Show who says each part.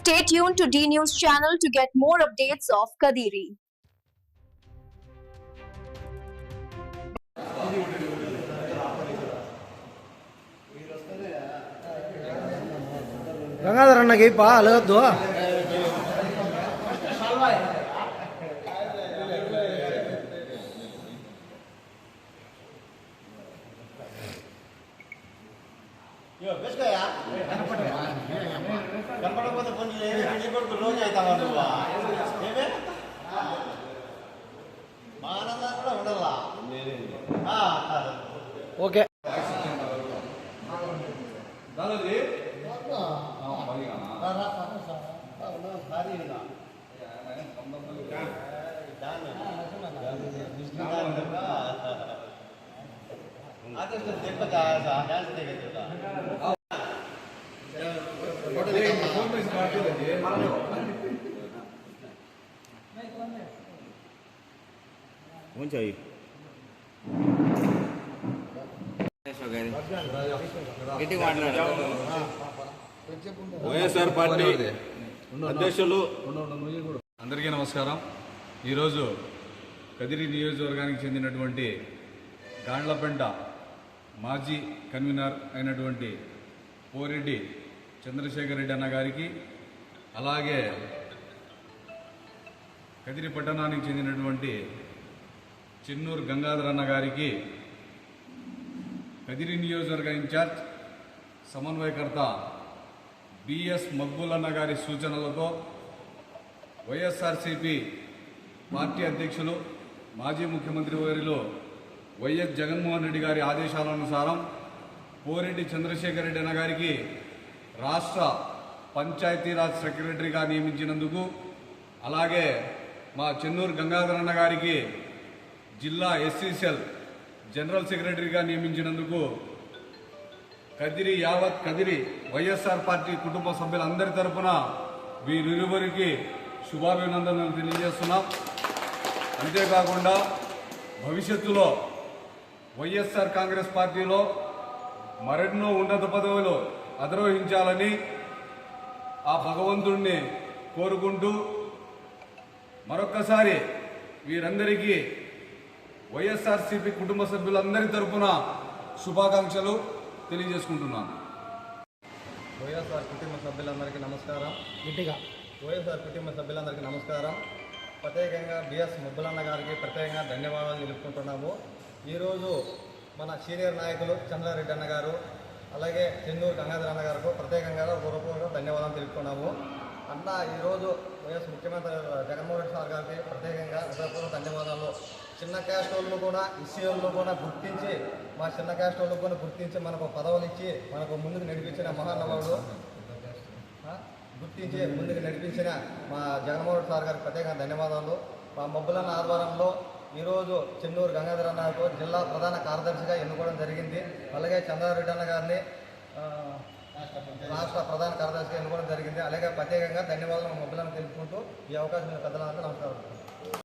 Speaker 1: Stay tuned to D News channel to get more updates of Kadiri.
Speaker 2: Gangadhara ಅಣ್ಣಗೆ ಪಾ ಅಲಗದ್ದು okay
Speaker 3: YSR party అధ్యక్షులు అందరికీ నమస్కారం. ఈరోజు కదిరి నియోజకవర్గానికి చెందినటువంటి గాండ్లపెంట మాజీ కన్వీనర్ అయినటువంటి పోరెడ్డి చంద్రశేఖర్ రెడ్డి అన్న గారికి, అలాగే కదిరి పట్టణానికి చెందినటువంటి చెన్నూరు గంగాధర్ అన్న గారికి, కదిరి నియోజకవర్గ ఇన్ఛార్జ్ సమన్వయకర్త బిఎస్ మక్బూల్ అన్న గారి సూచనలతో వైఎస్ఆర్సీపీ పార్టీ అధ్యక్షులు మాజీ ముఖ్యమంత్రి వర్యులు వైఎస్ జగన్మోహన్ రెడ్డి గారి ఆదేశాలనుసారం పోరెడ్డి చంద్రశేఖర్ రెడ్డి అన్న గారికి రాష్ట్ర పంచాయతీరాజ్ సెక్రటరీగా నియమించినందుకు, అలాగే మా చెన్నూరు గంగాధర్ అన్న గారికి జిల్లా ఎస్సీసీఎల్ జనరల్ సెక్రటరీగా నియమించినందుకు యావత్ కదిరి వైఎస్ఆర్ పార్టీ కుటుంబ సభ్యులందరి తరఫున వీరిరువురికి శుభాభినందనలు తెలియజేస్తున్నాం. అంతేకాకుండా భవిష్యత్తులో వైఎస్ఆర్ కాంగ్రెస్ పార్టీలో మరెన్నో ఉన్నత పదవులు అధిరోహించాలని ఆ భగవంతుడిని కోరుకుంటూ మరొక్కసారి వీరందరికీ వైఎస్ఆర్సీపీ కుటుంబ సభ్యులందరి తరఫున శుభాకాంక్షలు తెలియజేసుకుంటున్నాను.
Speaker 4: వైఎస్ఆర్ కుటుంబ సభ్యులందరికీ నమస్కారం. వైఎస్ఆర్ కుటుంబ సభ్యులందరికీ నమస్కారం. ప్రత్యేకంగా బిఎస్ మక్బూల్ గారికి ప్రత్యేకంగా ధన్యవాదాలు తెలుపుకుంటున్నాము. ఈరోజు మన సీనియర్ నాయకులు చంద్రారెడ్డి అన్న గారు, అలాగే చెన్నూరు గంగాధర్ అన్న గారికి ప్రత్యేకంగా పూర్వపూర్వక ధన్యవాదాలు తెలుపుకున్నాము. అన్న ఈరోజు వైఎస్ ముఖ్యమంత్రి జగన్మోహన్ రెడ్డి సార్ గారికి ప్రత్యేకంగా హృదయపూర్వక ధన్యవాదాలు. చిన్న క్యాస్ట్ వాళ్ళు కూడా ఇష్యూలను కూడా గుర్తించి, మా చిన్న క్యాస్ట్ వాళ్ళు కూడా గుర్తించి మనకు పదవులు ఇచ్చి మనకు ముందుకు నడిపించిన మహానుభావుడు, గుర్తించి ముందుకు నడిపించిన మా జగన్మోహన్ రెడ్డి సార్ గారికి ప్రత్యేకంగా ధన్యవాదాలు. మా మబ్బులన్న ఆధ్వర్యంలో ఈరోజు చెన్నూరు గంగాధర్ అన్నకు జిల్లా ప్రధాన కార్యదర్శిగా ఎన్నుకోవడం జరిగింది. అలాగే చంద్రారెడ్డి అన్న గారిని రాష్ట్ర ప్రధాన కార్యదర్శిగా ఎన్నుకోవడం జరిగింది. అలాగే ప్రత్యేకంగా ధన్యవాదాలు మా మబ్బులను తెలుపుకుంటూ ఈ అవకాశం పెద్దలందరూ నమస్కారం.